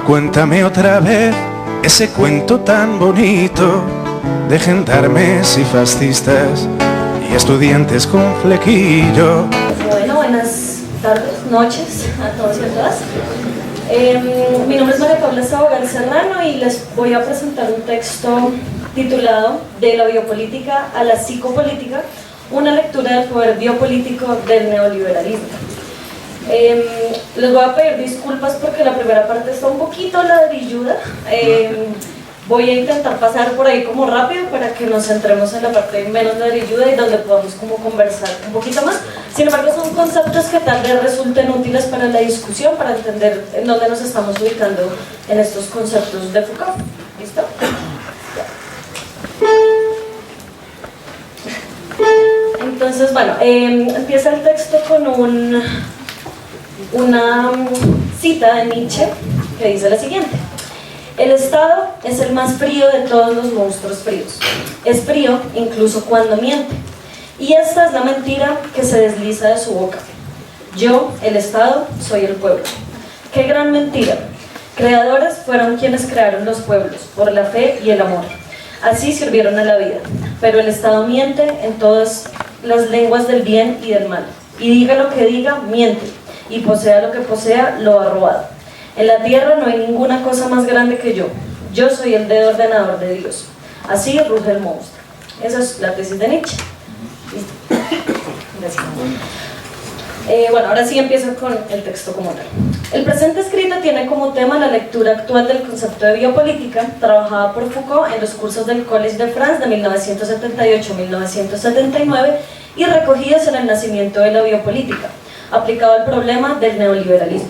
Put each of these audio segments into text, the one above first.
Cuéntame otra vez ese cuento tan bonito de gendarmes y fascistas y estudiantes con flequillo. Bueno, buenas tardes, noches a todos y a todas. Mi nombre es María Paula Sabogal Serrano y les voy a presentar un texto titulado De la biopolítica a la psicopolítica, una lectura del poder biopolítico del neoliberalismo. Les voy a pedir disculpas porque la primera parte está un poquito ladrilluda. Voy a intentar pasar por ahí como rápido para que nos centremos en la parte menos ladrilluda y donde podamos como conversar un poquito más. Sin embargo, son conceptos que tal vez resulten útiles para la discusión, para entender en dónde nos estamos ubicando en estos conceptos de Foucault. ¿Listo? Entonces, bueno, empieza el texto con una cita de Nietzsche que dice la siguiente: el Estado es el más frío de todos los monstruos fríos. Es frío incluso cuando miente. Y esta es la mentira que se desliza de su boca. Yo, el Estado, soy el pueblo. ¡Qué gran mentira! Creadores fueron quienes crearon los pueblos, por la fe y el amor. Así sirvieron a la vida. Pero el Estado miente en todas las lenguas del bien y del mal. Y diga lo que diga, miente. Y posea lo que posea, lo ha robado. En la tierra no hay ninguna cosa más grande que yo. Yo soy el dedo ordenador de Dios. Así ruge el monstruo. Esa es la tesis de Nietzsche. ¿Listo? Gracias. Bueno, ahora sí empiezo con el texto como tal. El presente escrito tiene como tema la lectura actual del concepto de biopolítica, trabajada por Foucault en los cursos del Collège de France de 1978-1979 y recogidas en El nacimiento de la biopolítica, aplicado al problema del neoliberalismo.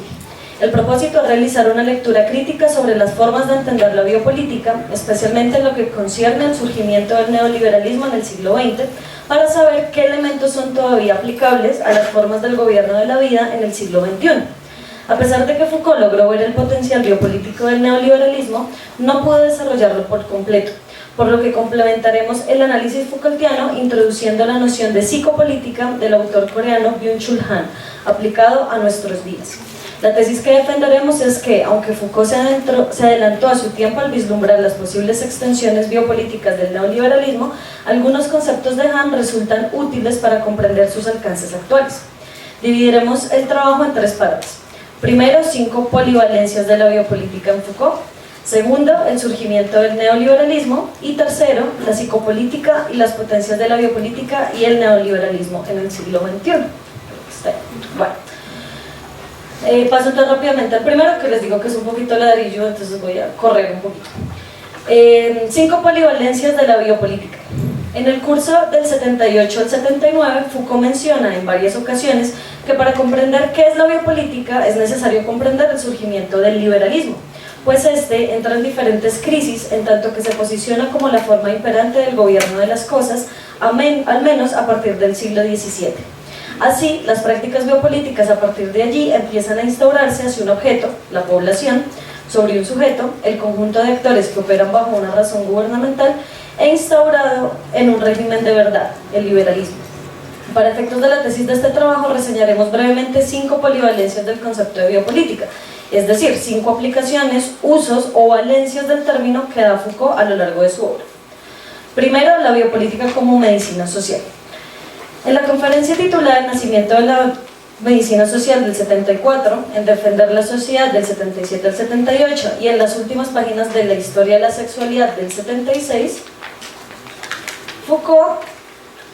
El propósito es realizar una lectura crítica sobre las formas de entender la biopolítica, especialmente en lo que concierne al surgimiento del neoliberalismo en el siglo XX, para saber qué elementos son todavía aplicables a las formas del gobierno de la vida en el siglo XXI. A pesar de que Foucault logró ver el potencial biopolítico del neoliberalismo, no pudo desarrollarlo por completo, por lo que complementaremos el análisis Foucaultiano introduciendo la noción de psicopolítica del autor coreano Byung-Chul Han, aplicado a nuestros días. La tesis que defenderemos es que, aunque Foucault se adelantó a su tiempo al vislumbrar las posibles extensiones biopolíticas del neoliberalismo, algunos conceptos de Han resultan útiles para comprender sus alcances actuales. Dividiremos el trabajo en tres partes. Primero, 5 polivalencias de la biopolítica en Foucault. Segundo, el surgimiento del neoliberalismo. Y tercero, la psicopolítica y las potencias de la biopolítica y el neoliberalismo en el siglo XXI. Bueno. Paso entonces rápidamente al primero, que les digo que es un poquito ladrillo, entonces voy a correr un poquito. 5 polivalencias de la biopolítica. En el curso del 78 al 79, Foucault menciona en varias ocasiones que para comprender qué es la biopolítica es necesario comprender el surgimiento del liberalismo, pues este entra en diferentes crisis en tanto que se posiciona como la forma imperante del gobierno de las cosas, al menos a partir del siglo XVII. Así, las prácticas biopolíticas a partir de allí empiezan a instaurarse hacia un objeto, la población, sobre un sujeto, el conjunto de actores que operan bajo una razón gubernamental e instaurado en un régimen de verdad, el liberalismo. Para efectos de la tesis de este trabajo reseñaremos brevemente 5 polivalencias del concepto de biopolítica, es decir, 5 aplicaciones, usos o valencias del término que da Foucault a lo largo de su obra. Primero, la biopolítica como medicina social. En la conferencia titulada El nacimiento de la medicina social del 74, en Defender la sociedad del 77 al 78 y en las últimas páginas de La historia de la sexualidad del 76, Foucault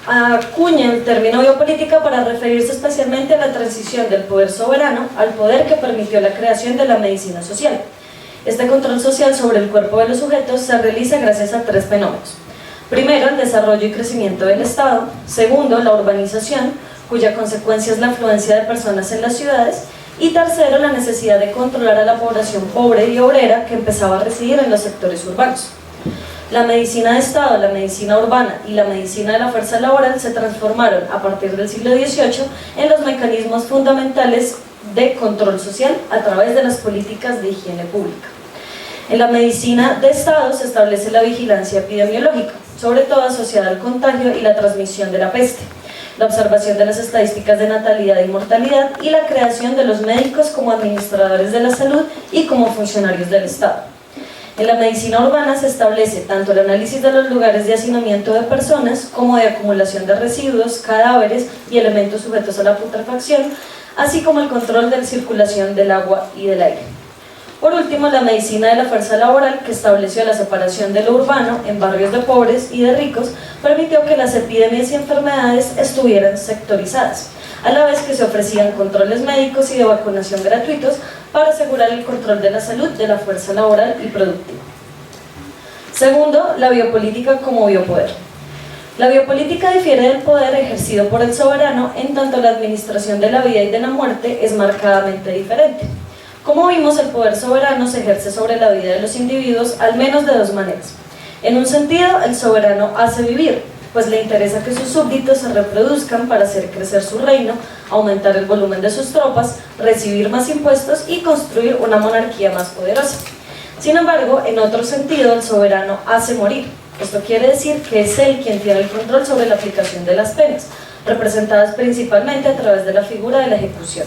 acuña el término biopolítica para referirse especialmente a la transición del poder soberano al poder que permitió la creación de la medicina social. Este control social sobre el cuerpo de los sujetos se realiza gracias a 3 fenómenos. Primero, el desarrollo y crecimiento del Estado. Segundo, la urbanización, cuya consecuencia es la afluencia de personas en las ciudades. Y tercero, la necesidad de controlar a la población pobre y obrera que empezaba a residir en los sectores urbanos. La medicina de Estado, la medicina urbana y la medicina de la fuerza laboral se transformaron a partir del siglo XVIII en los mecanismos fundamentales de control social a través de las políticas de higiene pública. En la medicina de Estado se establece la vigilancia epidemiológica, sobre todo asociada al contagio y la transmisión de la peste. la observación de las estadísticas de natalidad y mortalidad y la creación de los médicos como administradores de la salud y como funcionarios del Estado. En la medicina urbana se establece tanto el análisis de los lugares de hacinamiento de personas como de acumulación de residuos, cadáveres y elementos sujetos a la putrefacción, así como el control de la circulación del agua y del aire. Por último, la medicina de la fuerza laboral, que estableció la separación de lo urbano en barrios de pobres y de ricos, permitió que las epidemias y enfermedades estuvieran sectorizadas, a la vez que se ofrecían controles médicos y de vacunación gratuitos para asegurar el control de la salud de la fuerza laboral y productiva. Segundo, la biopolítica como biopoder. La biopolítica difiere del poder ejercido por el soberano en tanto la administración de la vida y de la muerte es marcadamente diferente. Como vimos, el poder soberano se ejerce sobre la vida de los individuos al menos de dos maneras. En un sentido, el soberano hace vivir, pues le interesa que sus súbditos se reproduzcan para hacer crecer su reino, aumentar el volumen de sus tropas, recibir más impuestos y construir una monarquía más poderosa. Sin embargo, en otro sentido, el soberano hace morir. Esto quiere decir que es él quien tiene el control sobre la aplicación de las penas, representadas principalmente a través de la figura de la ejecución.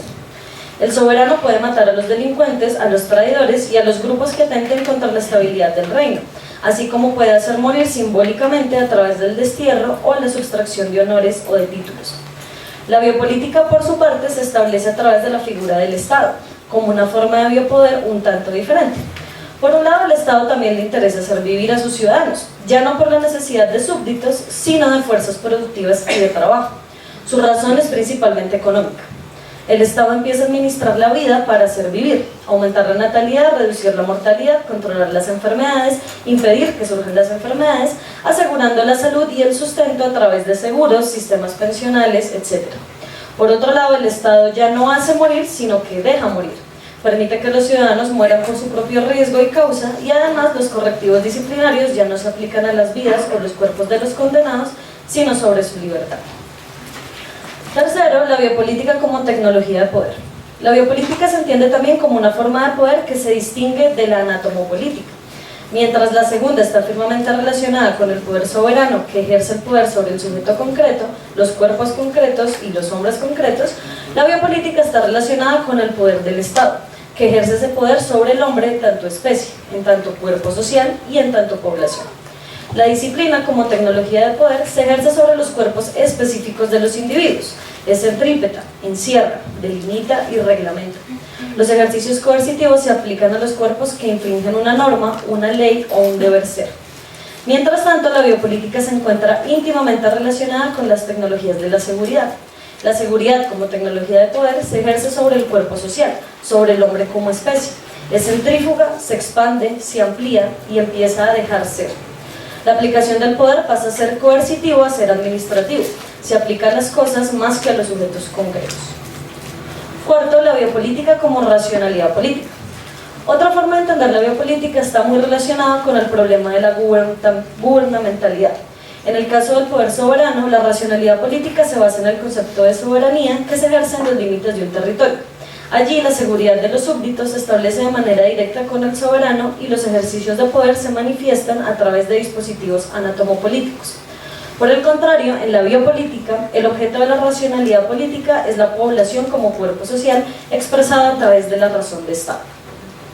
El soberano puede matar a los delincuentes, a los traidores y a los grupos que atenten contra la estabilidad del reino, así como puede hacer morir simbólicamente a través del destierro o la sustracción de honores o de títulos. La biopolítica, por su parte, se establece a través de la figura del Estado, como una forma de biopoder un tanto diferente. Por un lado, al Estado también le interesa hacer vivir a sus ciudadanos, ya no por la necesidad de súbditos, sino de fuerzas productivas y de trabajo. Su razón es principalmente económica. El Estado empieza a administrar la vida para hacer vivir, aumentar la natalidad, reducir la mortalidad, controlar las enfermedades, impedir que surjan las enfermedades, asegurando la salud y el sustento a través de seguros, sistemas pensionales, etc. Por otro lado, el Estado ya no hace morir, sino que deja morir. Permite que los ciudadanos mueran por su propio riesgo y causa, y además los correctivos disciplinarios ya no se aplican a las vidas o los cuerpos de los condenados, sino sobre su libertad. Tercero, la biopolítica como tecnología de poder. La biopolítica se entiende también como una forma de poder que se distingue de la anatomopolítica. Mientras la segunda está firmemente relacionada con el poder soberano que ejerce el poder sobre el sujeto concreto, los cuerpos concretos y los hombres concretos, la biopolítica está relacionada con el poder del Estado, que ejerce ese poder sobre el hombre en tanto especie, en tanto cuerpo social y en tanto población. La disciplina como tecnología de poder se ejerce sobre los cuerpos específicos de los individuos, es centrípeta, encierra, delimita y reglamenta. Los ejercicios coercitivos se aplican a los cuerpos que infringen una norma, una ley o un deber ser. Mientras tanto, la biopolítica se encuentra íntimamente relacionada con las tecnologías de la seguridad. La seguridad como tecnología de poder se ejerce sobre el cuerpo social, sobre el hombre como especie. Es centrífuga, se expande, se amplía y empieza a dejar ser. La aplicación del poder pasa a ser coercitivo a ser administrativo. Se aplican las cosas más que a los sujetos concretos. Cuarto, la biopolítica como racionalidad política. Otra forma de entender la biopolítica está muy relacionada con el problema de la gubernamentalidad. En el caso del poder soberano, la racionalidad política se basa en el concepto de soberanía que se ejerce en los límites de un territorio. Allí la seguridad de los súbditos se establece de manera directa con el soberano y los ejercicios de poder se manifiestan a través de dispositivos anatomopolíticos. Por el contrario, en la biopolítica, el objeto de la racionalidad política es la población como cuerpo social expresada a través de la razón de Estado.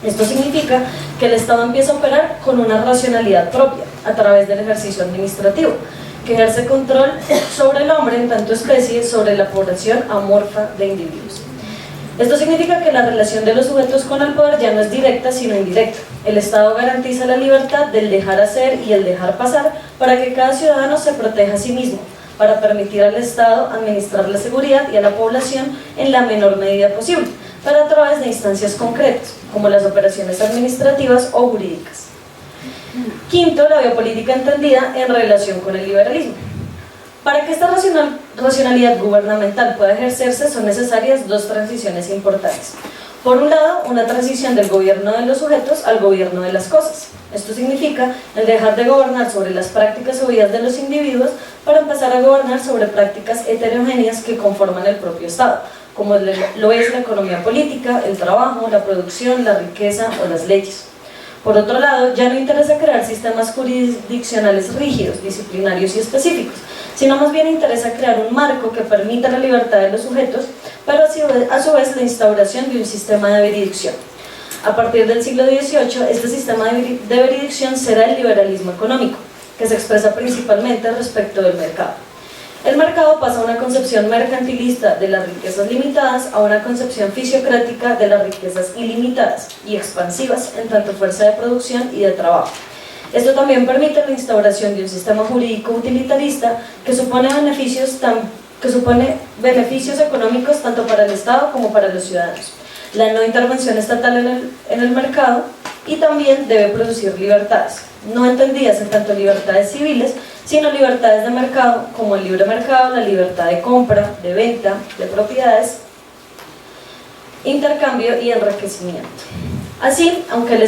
Esto significa que el Estado empieza a operar con una racionalidad propia, a través del ejercicio administrativo, que ejerce control sobre el hombre en tanto especie sobre la población amorfa de individuos. Esto significa que la relación de los sujetos con el poder ya no es directa sino indirecta. El Estado garantiza la libertad del dejar hacer y el dejar pasar para que cada ciudadano se proteja a sí mismo, para permitir al Estado administrar la seguridad y a la población en la menor medida posible, pero a través de instancias concretas, como las operaciones administrativas o jurídicas. Quinto, la biopolítica entendida en relación con el liberalismo. Para que esta racionalidad gubernamental pueda ejercerse son necesarias dos transiciones importantes. Por un lado, una transición del gobierno de los sujetos al gobierno de las cosas. Esto significa el dejar de gobernar sobre las prácticas o vidas de los individuos para empezar a gobernar sobre prácticas heterogéneas que conforman el propio Estado, como lo es la economía política, el trabajo, la producción, la riqueza o las leyes. Por otro lado, ya no interesa crear sistemas jurisdiccionales rígidos, disciplinarios y específicos, sino más bien interesa crear un marco que permita la libertad de los sujetos, pero a su vez la instauración de un sistema de veredicción. A partir del siglo XVIII, este sistema de veredicción será el liberalismo económico, que se expresa principalmente respecto del mercado. El mercado pasa a una concepción mercantilista de las riquezas limitadas a una concepción fisiocrática de las riquezas ilimitadas y expansivas en tanto fuerza de producción y de trabajo. Esto también permite la instauración de un sistema jurídico utilitarista que supone beneficios económicos tanto para el Estado como para los ciudadanos, la no intervención estatal en el mercado, y también debe producir libertades, no entendidas en tanto libertades civiles, sino libertades de mercado como el libre mercado, la libertad de compra, de venta, de propiedades, intercambio y enriquecimiento. Así, aunque en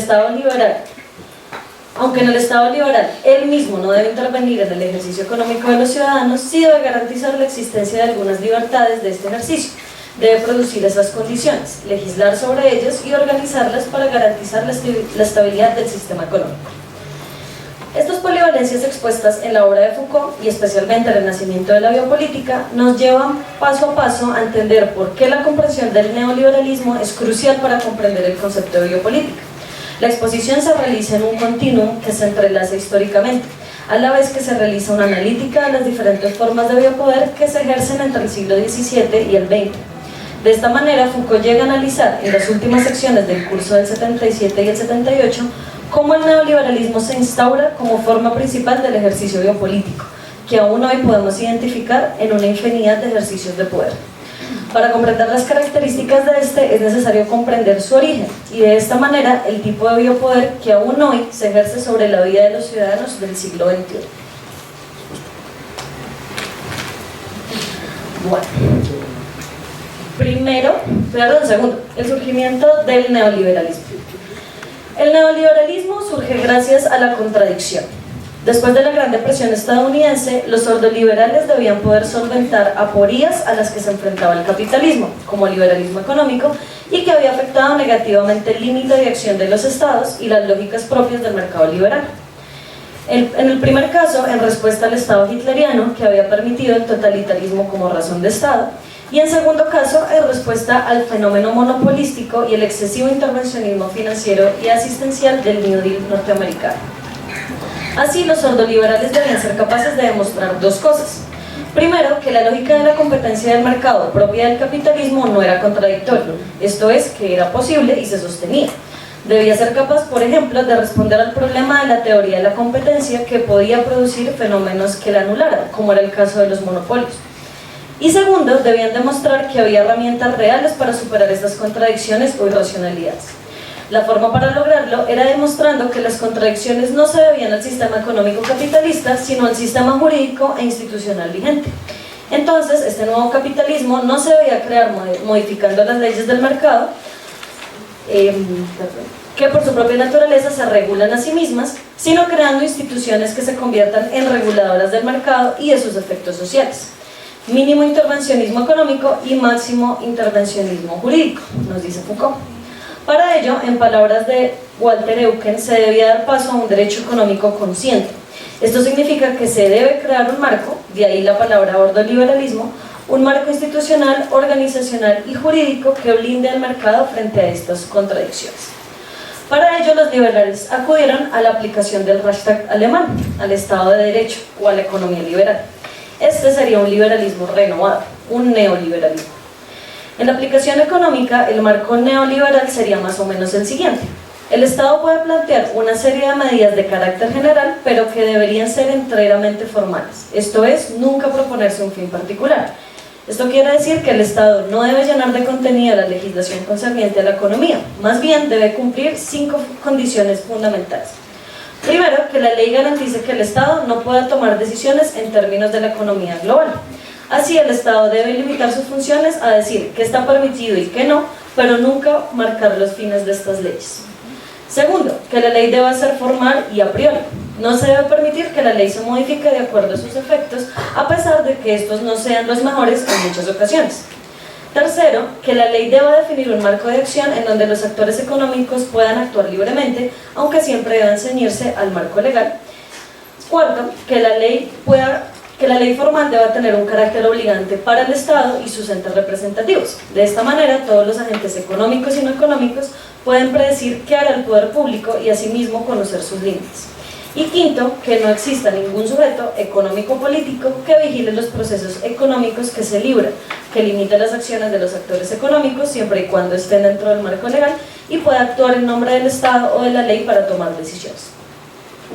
el Estado liberal él mismo no debe intervenir en el ejercicio económico de los ciudadanos, sí debe garantizar la existencia de algunas libertades de este ejercicio. Debe producir esas condiciones, legislar sobre ellas y organizarlas para garantizar la estabilidad del sistema económico. Estas polivalencias expuestas en la obra de Foucault, y especialmente el nacimiento de la biopolítica, nos llevan paso a paso a entender por qué la comprensión del neoliberalismo es crucial para comprender el concepto de biopolítica. La exposición se realiza en un continuum que se entrelaza históricamente, a la vez que se realiza una analítica de las diferentes formas de biopoder que se ejercen entre el siglo XVII y el XX. De esta manera, Foucault llega a analizar en las últimas secciones del curso del 77 y el 78 cómo el neoliberalismo se instaura como forma principal del ejercicio biopolítico, que aún hoy podemos identificar en una infinidad de ejercicios de poder. Para comprender las características de este es necesario comprender su origen, y de esta manera el tipo de biopoder que aún hoy se ejerce sobre la vida de los ciudadanos del siglo XXI. Bueno. Segundo, el surgimiento del neoliberalismo. El neoliberalismo surge gracias a la contradicción. Después de la Gran Depresión estadounidense, los ordoliberales debían poder solventar aporías a las que se enfrentaba el capitalismo, como el liberalismo económico, y que había afectado negativamente el límite de acción de los estados y las lógicas propias del mercado liberal. En el primer caso, en respuesta al Estado hitleriano, que había permitido el totalitarismo como razón de Estado, y en segundo caso, en respuesta al fenómeno monopolístico y el excesivo intervencionismo financiero y asistencial del New Deal norteamericano. Así, los ordoliberales debían ser capaces de demostrar dos cosas. Primero, que la lógica de la competencia del mercado propia del capitalismo no era contradictoria, esto es, que era posible y se sostenía. Debía ser capaz, por ejemplo, de responder al problema de la teoría de la competencia que podía producir fenómenos que la anularan, como era el caso de los monopolios. Y segundo, debían demostrar que había herramientas reales para superar estas contradicciones o irracionalidades. La forma para lograrlo era demostrando que las contradicciones no se debían al sistema económico capitalista, sino al sistema jurídico e institucional vigente. Entonces, este nuevo capitalismo no se debía crear modificando las leyes del mercado, que por su propia naturaleza se regulan a sí mismas, sino creando instituciones que se conviertan en reguladoras del mercado y de sus efectos sociales. Mínimo intervencionismo económico y máximo intervencionismo jurídico, nos dice Foucault. Para ello, en palabras de Walter Eucken, se debía dar paso a un derecho económico consciente. Esto significa que se debe crear un marco, de ahí la palabra ordoliberalismo, un marco institucional, organizacional y jurídico que blinde al mercado frente a estas contradicciones. Para ello, los liberales acudieron a la aplicación del Reichstag alemán, al Estado de Derecho o a la economía liberal. Este sería un liberalismo renovado, un neoliberalismo. En la aplicación económica, el marco neoliberal sería más o menos el siguiente. El Estado puede plantear una serie de medidas de carácter general, pero que deberían ser enteramente formales. Esto es, nunca proponerse un fin particular. Esto quiere decir que el Estado no debe llenar de contenido la legislación concerniente a la economía, más bien debe cumplir 5 condiciones fundamentales. Primero, que la ley garantice que el Estado no pueda tomar decisiones en términos de la economía global. Así, el Estado debe limitar sus funciones a decir qué está permitido y qué no, pero nunca marcar los fines de estas leyes. Segundo, que la ley debe ser formal y a priori. No se debe permitir que la ley se modifique de acuerdo a sus efectos, a pesar de que estos no sean los mejores en muchas ocasiones. Tercero, que la ley deba definir un marco de acción en donde los actores económicos puedan actuar libremente, aunque siempre deban ceñirse al marco legal. Cuarto, que la ley formal deba tener un carácter obligante para el Estado y sus entes representativos. De esta manera, todos los agentes económicos y no económicos pueden predecir qué hará el poder público y asimismo conocer sus límites. Y quinto, que no exista ningún sujeto económico-político que vigile los procesos económicos que se libran, que limite las acciones de los actores económicos siempre y cuando estén dentro del marco legal y pueda actuar en nombre del Estado o de la ley para tomar decisiones.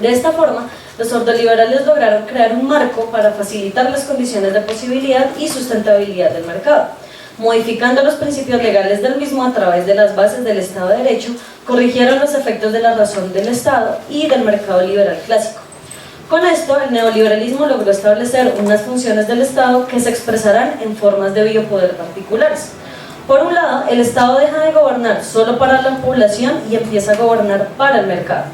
De esta forma, los ordoliberales lograron crear un marco para facilitar las condiciones de posibilidad y sustentabilidad del mercado, modificando los principios legales del mismo a través de las bases del Estado de Derecho, corrigieron los efectos de la razón del Estado y del mercado liberal clásico. Con esto, el neoliberalismo logró establecer unas funciones del Estado que se expresarán en formas de biopoder particulares. Por un lado, el Estado deja de gobernar solo para la población y empieza a gobernar para el mercado.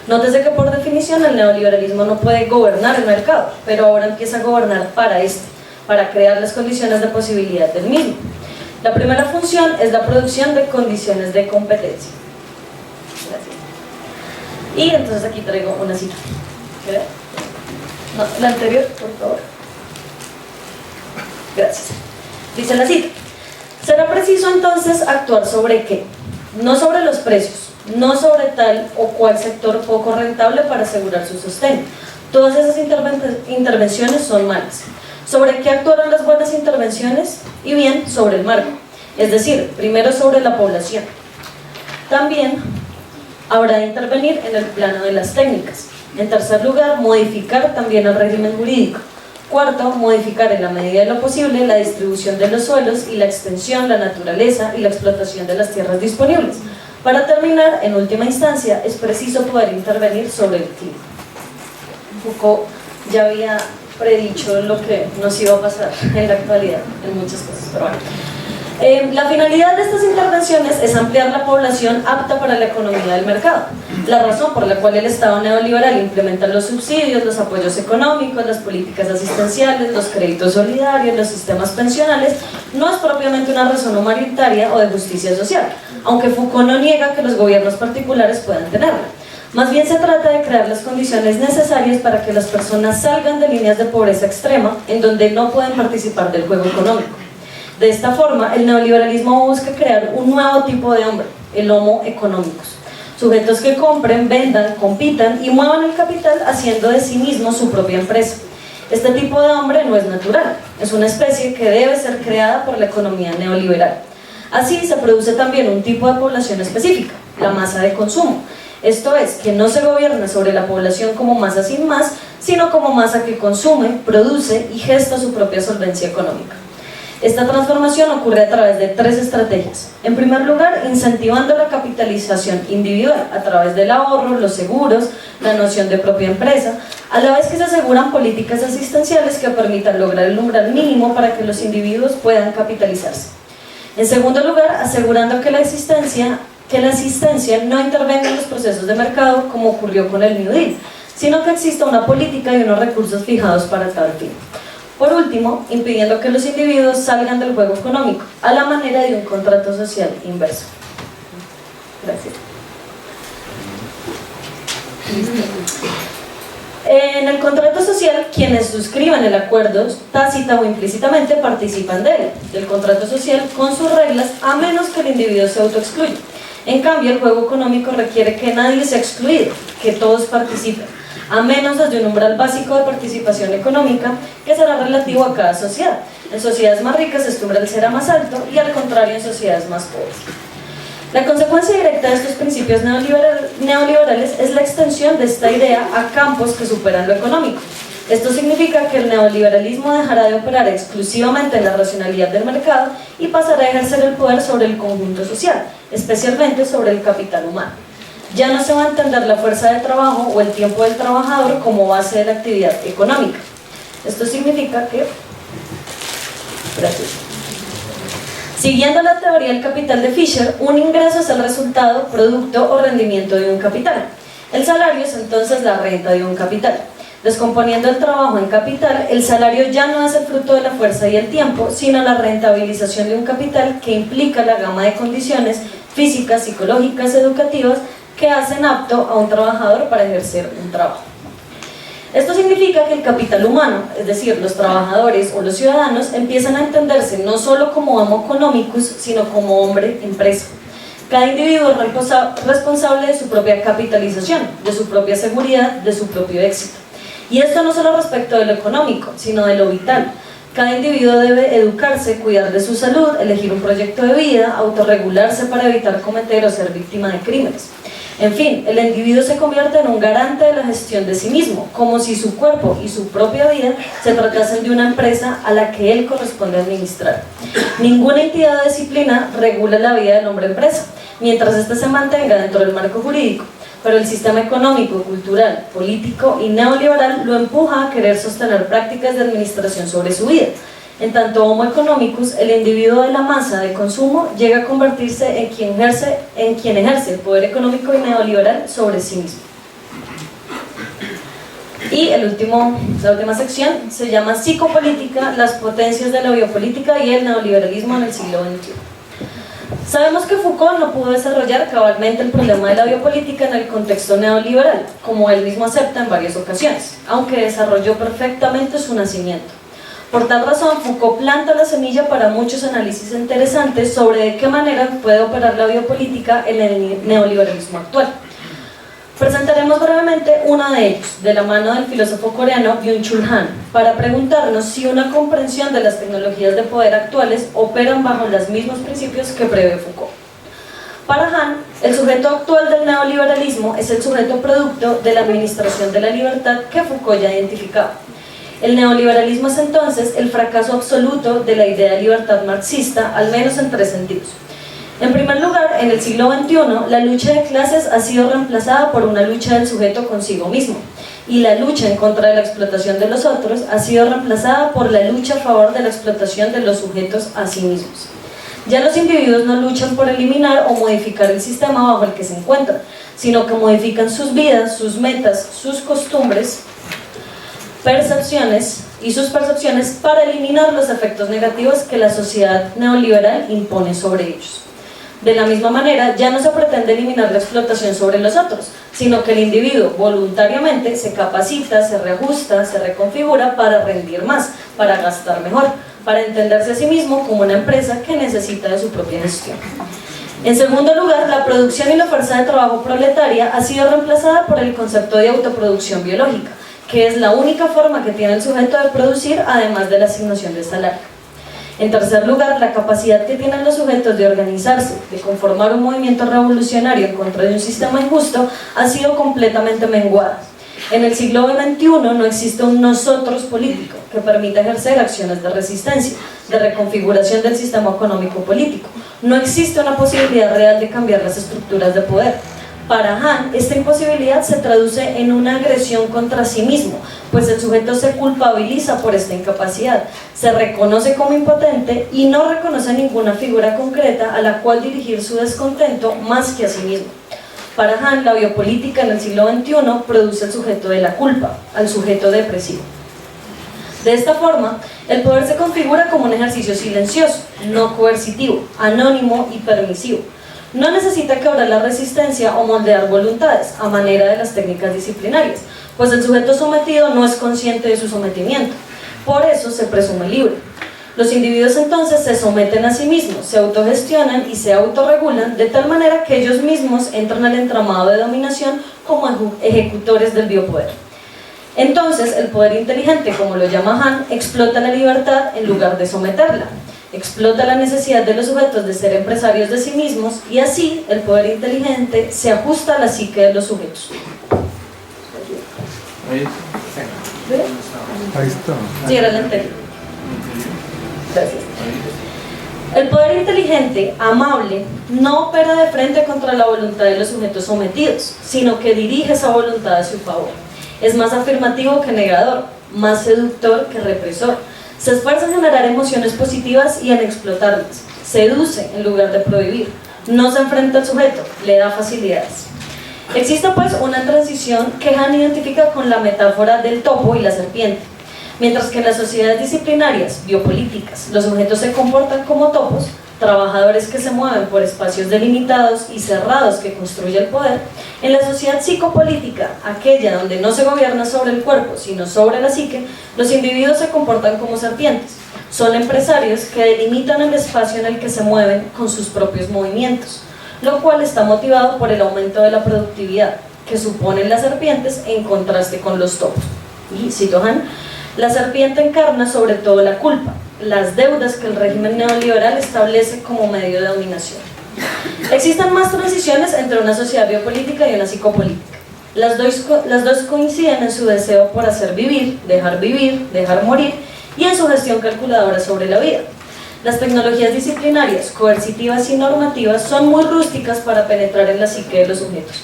Nótese que por definición el neoliberalismo no puede gobernar el mercado, pero ahora empieza a gobernar para crear las condiciones de posibilidad del mismo. La primera función es la producción de condiciones de competencia. Gracias. Y entonces aquí traigo una cita. ¿Qué? No, la anterior, por favor. Gracias. Dice la cita: será preciso entonces actuar sobre qué, no sobre los precios, no sobre tal o cual sector poco rentable para asegurar su sostén. Todas esas intervenciones son malas. ¿Sobre qué actuaron las buenas intervenciones? Y bien, sobre el marco, es decir, primero sobre la población. También habrá de intervenir en el plano de las técnicas. En tercer lugar, modificar también el régimen jurídico. Cuarto, modificar en la medida de lo posible la distribución de los suelos y la extensión, la naturaleza y la explotación de las tierras disponibles. Para terminar, en última instancia, es preciso poder intervenir sobre el clima. Foucault ya había predicho lo que nos iba a pasar en la actualidad, en muchas cosas, pero bueno. La finalidad de estas intervenciones es ampliar la población apta para la economía del mercado. La razón por la cual el Estado neoliberal implementa los subsidios, los apoyos económicos, las políticas asistenciales, los créditos solidarios, los sistemas pensionales, no es propiamente una razón humanitaria o de justicia social, aunque Foucault no niega que los gobiernos particulares puedan tenerla. Más bien se trata de crear las condiciones necesarias para que las personas salgan de líneas de pobreza extrema en donde no pueden participar del juego económico. De esta forma, el neoliberalismo busca crear un nuevo tipo de hombre, el homo economicus. Sujetos que compren, vendan, compitan y muevan el capital haciendo de sí mismos su propia empresa. Este tipo de hombre no es natural, es una especie que debe ser creada por la economía neoliberal. Así se produce también un tipo de población específica, la masa de consumo. Esto es, que no se gobierna sobre la población como masa sin más, sino como masa que consume, produce y gesta su propia solvencia económica. Esta transformación ocurre a través de tres estrategias. En primer lugar, incentivando la capitalización individual a través del ahorro, los seguros, la noción de propia empresa, a la vez que se aseguran políticas asistenciales que permitan lograr el umbral mínimo para que los individuos puedan capitalizarse. En segundo lugar, asegurando que la asistencia no intervenga en los procesos de mercado como ocurrió con el New Deal, sino que exista una política y unos recursos fijados para tal fin. Por último, impidiendo que los individuos salgan del juego económico, a la manera de un contrato social inverso. Gracias. En el contrato social, quienes suscriban el acuerdo, tácita o implícitamente, participan de él, del contrato social con sus reglas, a menos que el individuo se autoexcluya. En cambio, el juego económico requiere que nadie sea excluido, que todos participen, a menos desde un umbral básico de participación económica que será relativo a cada sociedad. En sociedades más ricas este umbral será más alto y al contrario en sociedades más pobres. La consecuencia directa de estos principios neoliberales es la extensión de esta idea a campos que superan lo económico. Esto significa que el neoliberalismo dejará de operar exclusivamente en la racionalidad del mercado y pasará a ejercer el poder sobre el conjunto social, especialmente sobre el capital humano. Ya no se va a entender la fuerza de trabajo o el tiempo del trabajador como base de la actividad económica. Esto significa que... Gracias. Siguiendo la teoría del capital de Fisher, un ingreso es el resultado, producto o rendimiento de un capital. El salario es entonces la renta de un capital. Descomponiendo el trabajo en capital, el salario ya no es el fruto de la fuerza y el tiempo, sino la rentabilización de un capital que implica la gama de condiciones físicas, psicológicas, educativas que hacen apto a un trabajador para ejercer un trabajo. Esto significa que el capital humano, es decir, los trabajadores o los ciudadanos, empiezan a entenderse no solo como homo economicus, sino como hombre empresa. Cada individuo es responsable de su propia capitalización, de su propia seguridad, de su propio éxito. Y esto no solo respecto de lo económico, sino de lo vital. Cada individuo debe educarse, cuidar de su salud, elegir un proyecto de vida, autorregularse para evitar cometer o ser víctima de crímenes. En fin, el individuo se convierte en un garante de la gestión de sí mismo, como si su cuerpo y su propia vida se tratasen de una empresa a la que él corresponde administrar. Ninguna entidad de disciplina regula la vida del hombre empresa, mientras éste se mantenga dentro del marco jurídico, pero el sistema económico, cultural, político y neoliberal lo empuja a querer sostener prácticas de administración sobre su vida. En tanto homo economicus, el individuo de la masa de consumo llega a convertirse en quien ejerce el poder económico y neoliberal sobre sí mismo. Y la última sección se llama Psicopolítica, las potencias de la biopolítica y el neoliberalismo en el siglo XXI. Sabemos que Foucault no pudo desarrollar cabalmente el problema de la biopolítica en el contexto neoliberal, como él mismo acepta en varias ocasiones, aunque desarrolló perfectamente su nacimiento. Por tal razón, Foucault planta la semilla para muchos análisis interesantes sobre de qué manera puede operar la biopolítica en el neoliberalismo actual. Presentaremos brevemente uno de ellos, de la mano del filósofo coreano Byung-Chul Han, para preguntarnos si una comprensión de las tecnologías de poder actuales operan bajo los mismos principios que prevé Foucault. Para Han, el sujeto actual del neoliberalismo es el sujeto producto de la administración de la libertad que Foucault ya identificaba. El neoliberalismo es entonces el fracaso absoluto de la idea de libertad marxista, al menos en tres sentidos. En primer lugar, en el siglo XXI, la lucha de clases ha sido reemplazada por una lucha del sujeto consigo mismo, y la lucha en contra de la explotación de los otros ha sido reemplazada por la lucha a favor de la explotación de los sujetos a sí mismos. Ya los individuos no luchan por eliminar o modificar el sistema bajo el que se encuentran, sino que modifican sus vidas, sus metas, sus costumbres, percepciones para eliminar los efectos negativos que la sociedad neoliberal impone sobre ellos. De la misma manera, ya no se pretende eliminar la explotación sobre los otros, sino que el individuo voluntariamente se capacita, se reajusta, se reconfigura para rendir más, para gastar mejor, para entenderse a sí mismo como una empresa que necesita de su propia gestión. En segundo lugar, la producción y la fuerza de trabajo proletaria ha sido reemplazada por el concepto de autoproducción biológica, que es la única forma que tiene el sujeto de producir, además de la asignación de salario. En tercer lugar, la capacidad que tienen los sujetos de organizarse, de conformar un movimiento revolucionario en contra de un sistema injusto, ha sido completamente menguada. En el siglo XXI no existe un nosotros político que permita ejercer acciones de resistencia, de reconfiguración del sistema económico-político. No existe una posibilidad real de cambiar las estructuras de poder. Para Han, esta imposibilidad se traduce en una agresión contra sí mismo, pues el sujeto se culpabiliza por esta incapacidad, se reconoce como impotente y no reconoce ninguna figura concreta a la cual dirigir su descontento más que a sí mismo. Para Han, la biopolítica en el siglo XXI produce el sujeto de la culpa, al sujeto depresivo. De esta forma, el poder se configura como un ejercicio silencioso, no coercitivo, anónimo y permisivo. No necesita quebrar la resistencia o moldear voluntades, a manera de las técnicas disciplinarias, pues el sujeto sometido no es consciente de su sometimiento. Por eso se presume libre. Los individuos entonces se someten a sí mismos, se autogestionan y se autorregulan de tal manera que ellos mismos entran al entramado de dominación como ejecutores del biopoder. Entonces, el poder inteligente, como lo llama Han, explota la libertad en lugar de someterla. Explota la necesidad de los sujetos de ser empresarios de sí mismos y así el poder inteligente se ajusta a la psique de los sujetos. Ahí está. Sí, era el anterior. Gracias. El poder inteligente, amable, no opera de frente contra la voluntad de los sujetos sometidos, sino que dirige esa voluntad a su favor. Es más afirmativo que negador, más seductor que represor. Se esfuerza en generar emociones positivas y en explotarlas. Seduce en lugar de prohibir. No se enfrenta al sujeto, le da facilidades. Existe pues una transición que Han identifica con la metáfora del topo y la serpiente. Mientras que en las sociedades disciplinarias, biopolíticas, los sujetos se comportan como topos, trabajadores que se mueven por espacios delimitados y cerrados que construye el poder, en la sociedad psicopolítica, aquella donde no se gobierna sobre el cuerpo, sino sobre la psique, los individuos se comportan como serpientes. Son empresarios que delimitan el espacio en el que se mueven con sus propios movimientos, lo cual está motivado por el aumento de la productividad que suponen las serpientes en contraste con los topos. Y, cito Han, la serpiente encarna sobre todo la culpa, las deudas que el régimen neoliberal establece como medio de dominación. Existen más transiciones entre una sociedad biopolítica y una psicopolítica. Las dos coinciden en su deseo por hacer vivir, dejar morir, y en su gestión calculadora sobre la vida. Las tecnologías disciplinarias, coercitivas y normativas son muy rústicas para penetrar en la psique de los sujetos,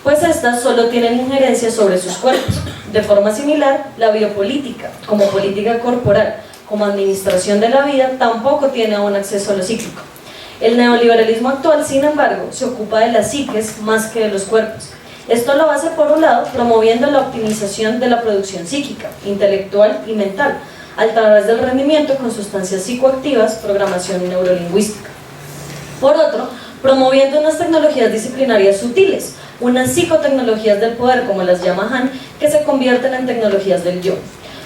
pues estas solo tienen injerencia sobre sus cuerpos. De forma similar, la biopolítica, como política corporal, como administración de la vida, tampoco tiene aún acceso a lo cíclico. El neoliberalismo actual, sin embargo, se ocupa de las psiques más que de los cuerpos. Esto lo hace, por un lado, promoviendo la optimización de la producción psíquica, intelectual y mental, a través del rendimiento con sustancias psicoactivas, programación neurolingüística. Por otro, promoviendo unas tecnologías disciplinarias sutiles, unas psicotecnologías del poder, como las llama Han, que se convierten en tecnologías del yo.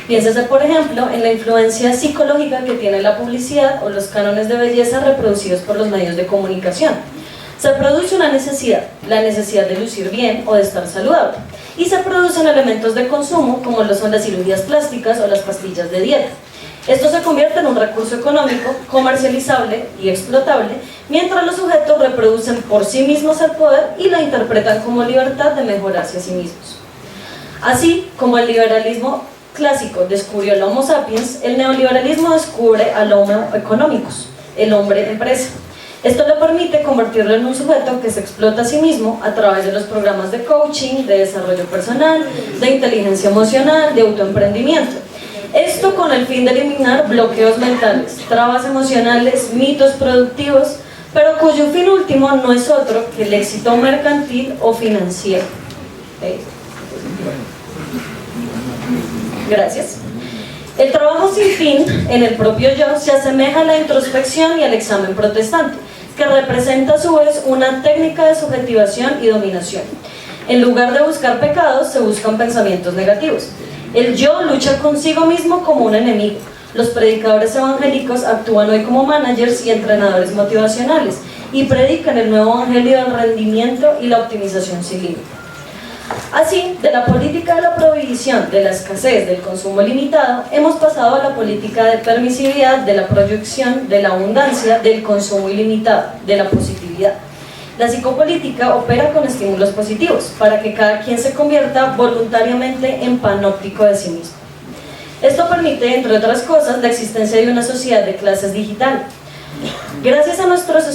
Piénsese, por ejemplo, en la influencia psicológica que tiene la publicidad o los cánones de belleza reproducidos por los medios de comunicación. Se produce una necesidad, la necesidad de lucir bien o de estar saludable, y se producen elementos de consumo como lo son las cirugías plásticas o las pastillas de dieta. Esto se convierte en un recurso económico, comercializable y explotable, mientras los sujetos reproducen por sí mismos el poder y lo interpretan como libertad de mejorarse a sí mismos. Así como el liberalismo clásico descubrió al Homo sapiens, el neoliberalismo descubre al Homo economicus, el hombre empresa. Esto le permite convertirlo en un sujeto que se explota a sí mismo a través de los programas de coaching, de desarrollo personal, de inteligencia emocional, de autoemprendimiento. Esto con el fin de eliminar bloqueos mentales, trabas emocionales, mitos productivos, pero cuyo fin último no es otro que el éxito mercantil o financiero. Gracias. El trabajo sin fin en el propio yo se asemeja a la introspección y al examen protestante, que representa a su vez una técnica de subjetivación y dominación. En lugar de buscar pecados, se buscan pensamientos negativos. El yo lucha consigo mismo como un enemigo. Los predicadores evangélicos actúan hoy como managers y entrenadores motivacionales y predican el nuevo evangelio del rendimiento y la optimización sin límite. Así, de la política de la prohibición, de la escasez, del consumo limitado, hemos pasado a la política de permisividad, de la proyección, de la abundancia, del consumo ilimitado, de la positividad. La psicopolítica opera con estímulos positivos, para que cada quien se convierta voluntariamente en panóptico de sí mismo. Esto permite, entre otras cosas, la existencia de una sociedad de clases digital. Gracias a nuestros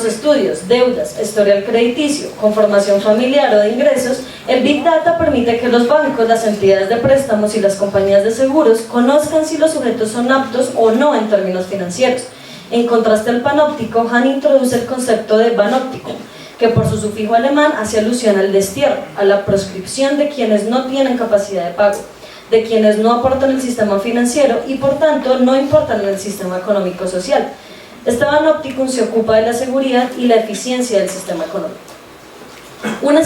estudios, deudas, historial crediticio, conformación familiar o de ingresos, el Big Data permite que los bancos, las entidades de préstamos y las compañías de seguros conozcan si los sujetos son aptos o no en términos financieros. En contraste al panóptico, Han introduce el concepto de panóptico, que por su sufijo alemán hace alusión al destierro, a la proscripción de quienes no tienen capacidad de pago, de quienes no aportan el sistema financiero y por tanto no importan en el sistema económico-social. Este panóptico se ocupa de la seguridad y la eficiencia del sistema económico. Una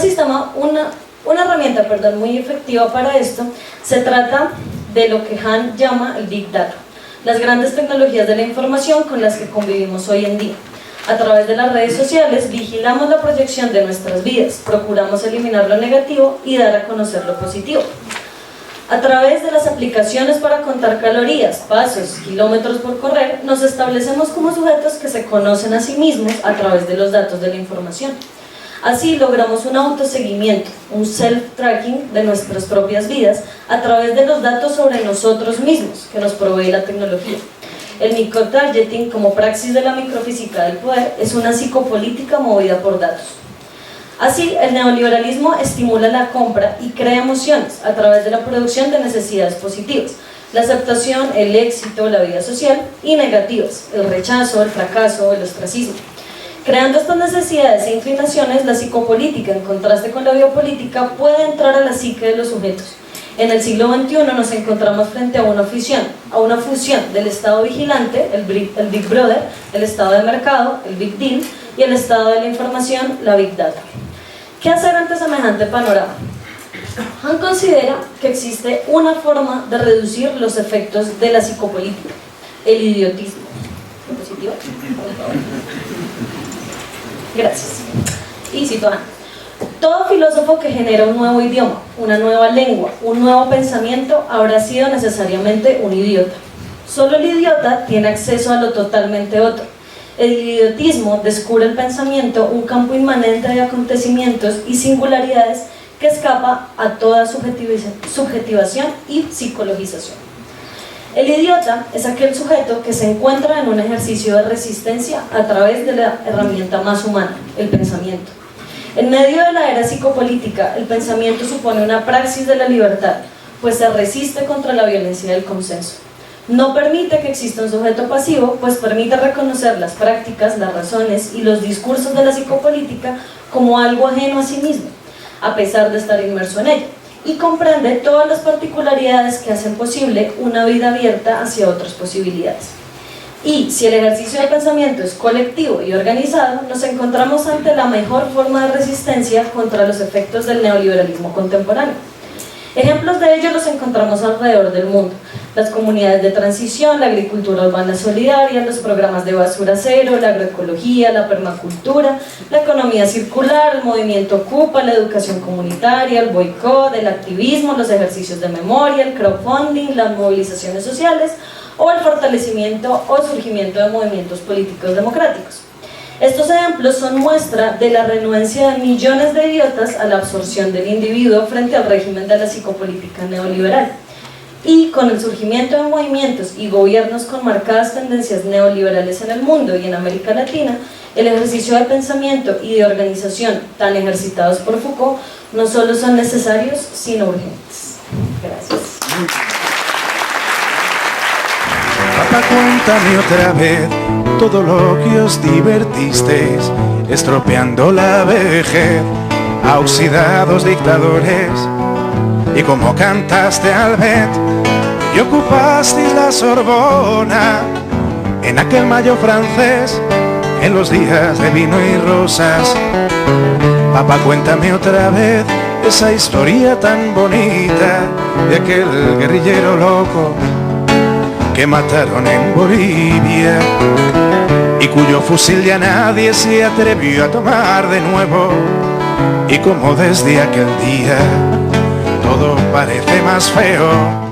herramienta muy efectiva para esto se trata de lo que Han llama el Big Data, las grandes tecnologías de la información con las que convivimos hoy en día. A través de las redes sociales vigilamos la proyección de nuestras vidas, procuramos eliminar lo negativo y dar a conocer lo positivo. A través de las aplicaciones para contar calorías, pasos, kilómetros por correr, nos establecemos como sujetos que se conocen a sí mismos a través de los datos de la información. Así logramos un autoseguimiento, un self-tracking de nuestras propias vidas a través de los datos sobre nosotros mismos que nos provee la tecnología. El microtargeting, como praxis de la microfísica del poder, es una psicopolítica movida por datos. Así, el neoliberalismo estimula la compra y crea emociones a través de la producción de necesidades positivas, la aceptación, el éxito, la vida social, y negativas, el rechazo, el fracaso, el ostracismo, Creando estas necesidades e inclinaciones, la psicopolítica, en contraste con la biopolítica, puede entrar a la psique de los sujetos. En el siglo XXI nos encontramos frente a una fusión del estado vigilante, el Big Brother, el estado de mercado, el Big Deal, y el estado de la información, la Big Data. ¿Qué hacer ante semejante panorama? Han considera que existe una forma de reducir los efectos de la psicopolítica, el idiotismo. ¿Positivo? Gracias. Y cito a todo filósofo que genera un nuevo idioma, una nueva lengua, un nuevo pensamiento, habrá sido necesariamente un idiota. Solo el idiota tiene acceso a lo totalmente otro. El idiotismo descubre el pensamiento, un campo inmanente de acontecimientos y singularidades que escapa a toda subjetivación y psicologización. El idiota es aquel sujeto que se encuentra en un ejercicio de resistencia a través de la herramienta más humana, el pensamiento. En medio de la era psicopolítica, el pensamiento supone una praxis de la libertad, pues se resiste contra la violencia del consenso. No permite que exista un sujeto pasivo, pues permite reconocer las prácticas, las razones y los discursos de la psicopolítica como algo ajeno a sí mismo, a pesar de estar inmerso en ella, y comprende todas las particularidades que hacen posible una vida abierta hacia otras posibilidades. Y si el ejercicio del pensamiento es colectivo y organizado, nos encontramos ante la mejor forma de resistencia contra los efectos del neoliberalismo contemporáneo. Ejemplos de ello los encontramos alrededor del mundo: las comunidades de transición, la agricultura urbana solidaria, los programas de basura cero, la agroecología, la permacultura, la economía circular, el movimiento Ocupa, la educación comunitaria, el boicot, el activismo, los ejercicios de memoria, el crowdfunding, las movilizaciones sociales o el fortalecimiento o surgimiento de movimientos políticos democráticos. Estos ejemplos son muestra de la renuencia de millones de idiotas a la absorción del individuo frente al régimen de la psicopolítica neoliberal. Y con el surgimiento de movimientos y gobiernos con marcadas tendencias neoliberales en el mundo y en América Latina, el ejercicio de pensamiento y de organización tan ejercitados por Foucault no solo son necesarios, sino urgentes. Gracias. Papá, cuéntame otra vez todo lo que os divertisteis, estropeando la vejez a oxidados dictadores, y cómo cantaste al Bet y ocupaste la Sorbona en aquel mayo francés, en los días de vino y rosas. Papá, cuéntame otra vez esa historia tan bonita de aquel guerrillero loco que mataron en Bolivia y cuyo fusil ya nadie se atrevió a tomar de nuevo, y como desde aquel día todo parece más feo.